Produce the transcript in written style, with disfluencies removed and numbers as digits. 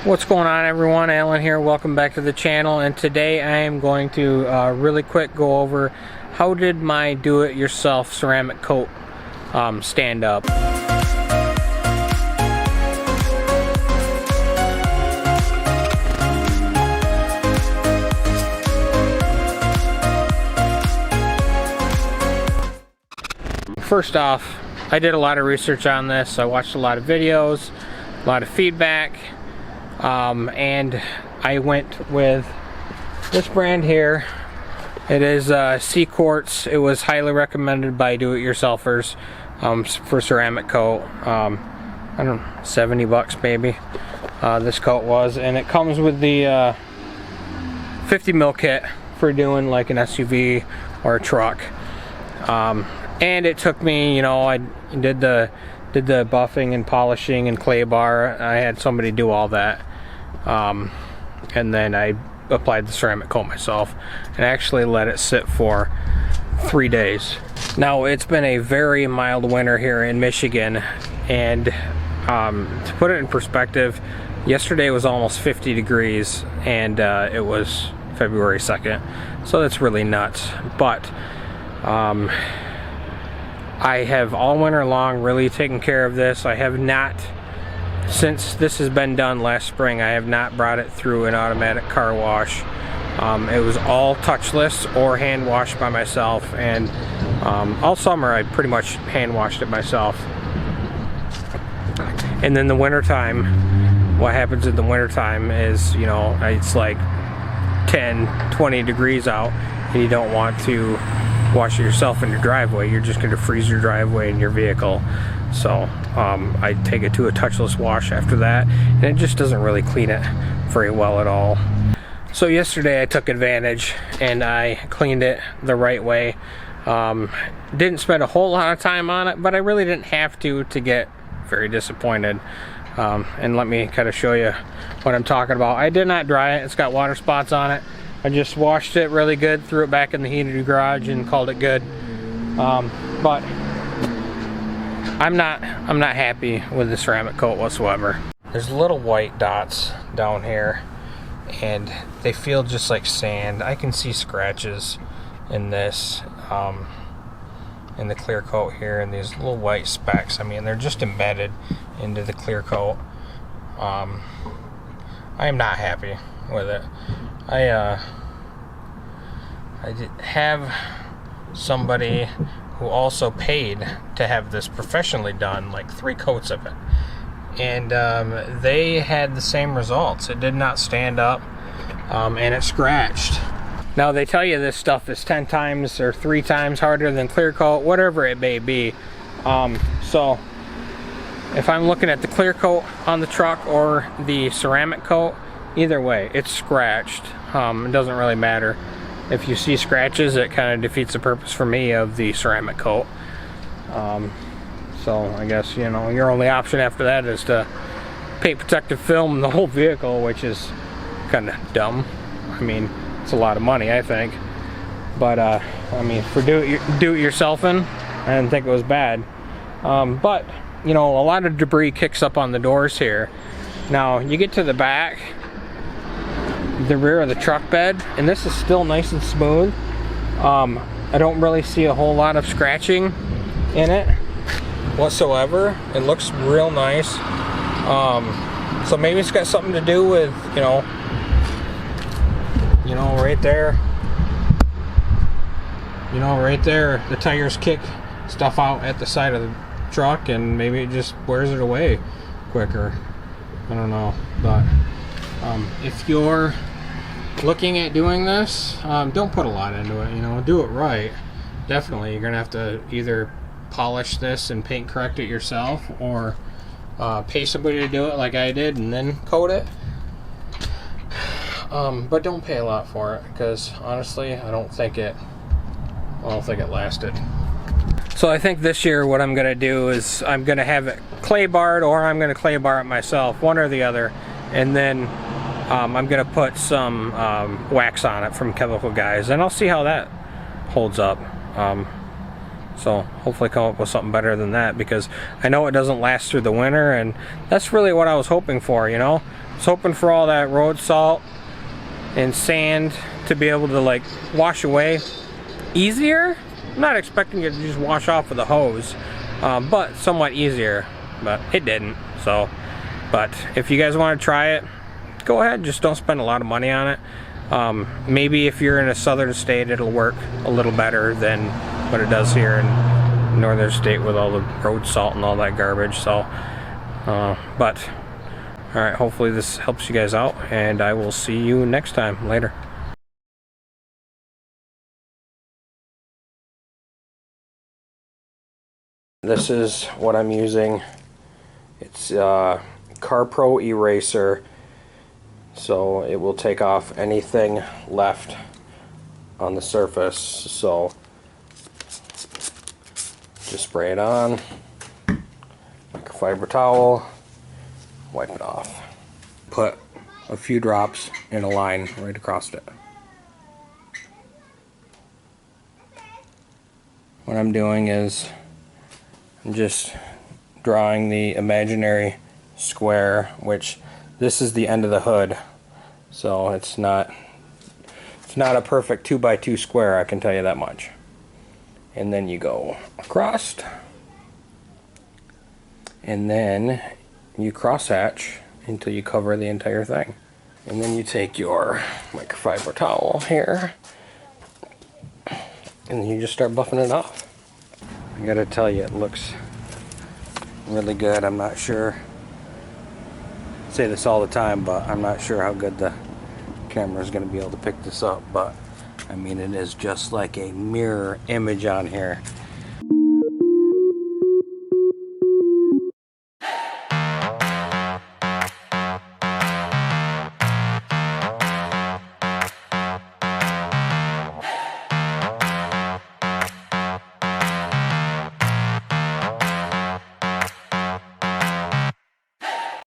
What's going on, everyone? Alan here. Welcome back to the channel, and today I am going to really quick go over how did my do-it-yourself ceramic coat stand up. First off, I did a lot of research on this. I watched a lot of videos, a lot of feedback. And I went with this brand here. It is CQuartz. It was highly recommended by do-it-yourselfers for ceramic coat. I don't know, 70 bucks maybe this coat was, and it comes with the 50 mil kit for doing like an SUV or a truck. And it took me, you know, I did the buffing and polishing and clay bar. I had somebody do all that. And then I applied the ceramic coat myself and actually let it sit for 3 days. Now, it's been a very mild winter here in Michigan, and to put it in perspective, yesterday was almost 50 degrees and it was February 2nd, so that's really nuts. But I have all winter long really taken care of this. I have not, since this has been done last spring, I have not brought it through an automatic car wash. It was all touchless or hand washed by myself, and all summer I pretty much hand washed it myself. And then the winter time, what happens in the winter time is, you know, it's like 10-20 degrees out and you don't want to wash it yourself in your driveway. You're just going to freeze your driveway in your vehicle. So I take it to a touchless wash after that, and it just doesn't really clean it very well at all. So yesterday I took advantage and I cleaned it the right way. Didn't spend a whole lot of time on it, but I really didn't have to get very disappointed. And let me kind of show you what I'm talking about. I did not dry it. It's got water spots on it. I just washed it really good, threw it back in the heated garage, and called it good. But I'm not happy with the ceramic coat whatsoever. There's little white dots down here, and they feel just like sand. I can see scratches in this, in the clear coat here, and these little white specks. I mean, they're just embedded into the clear coat. I am not happy with it. I did have somebody who also paid to have this professionally done, like 3 coats of it, and they had the same results. It did not stand up, and it scratched. Now, they tell you this stuff is 10 times or 3 times harder than clear coat, whatever it may be. So if I'm looking at the clear coat on the truck or the ceramic coat, either way, it's scratched. It doesn't really matter. If you see scratches, it kind of defeats the purpose for me of the ceramic coat. So I guess, you know, your only option after that is to paint protective film the whole vehicle, which is kind of dumb. I mean, it's a lot of money, I think. But I mean, for do-it-yourselfing, I didn't think it was bad. But you know, a lot of debris kicks up on the doors here. Now you get to the back, the rear of the truck bed, and this is still nice and smooth. I don't really see a whole lot of scratching in it whatsoever. It looks real nice. So maybe it's got something to do with, you know, right there, the tires kick stuff out at the side of the truck, and maybe it just wears it away quicker. I don't know, but if you're looking at doing this, don't put a lot into it. You know, do it right. Definitely, you're gonna have to either polish this and paint correct it yourself, or pay somebody to do it like I did and then coat it. But don't pay a lot for it, because honestly, I don't think it lasted. So I think this year what I'm gonna do is I'm gonna have it clay barred, or I'm gonna clay bar it myself, one or the other, and then I'm gonna put some wax on it from Chemical Guys, and I'll see how that holds up. So hopefully come up with something better than that, because I know it doesn't last through the winter, and that's really what I was hoping for, you know. I was hoping for all that road salt and sand to be able to like wash away easier. I'm not expecting it to just wash off with a hose, but somewhat easier, but it didn't. So, but if you guys want to try it, go ahead, just don't spend a lot of money on it. Maybe if you're in a southern state, it'll work a little better than what it does here in northern state with all the road salt and all that garbage. So, but all right, hopefully this helps you guys out, and I will see you next time. Later. This is what I'm using. It's CarPro eraser, so it will take off anything left on the surface. So just spray it on, microfiber towel, wipe it off. Put a few drops in a line right across it. What I'm doing is I'm just drawing the imaginary square, which this is the end of the hood, so it's not a perfect 2x2 square, I can tell you that much. And then you go across, and then you cross hatch until you cover the entire thing. And then you take your microfiber towel here, and you just start buffing it off. I gotta tell you, it looks really good. I'm not sure, I say this all the time, but I'm not sure how good the camera is going to be able to pick this up, but I mean, it is just like a mirror image on here.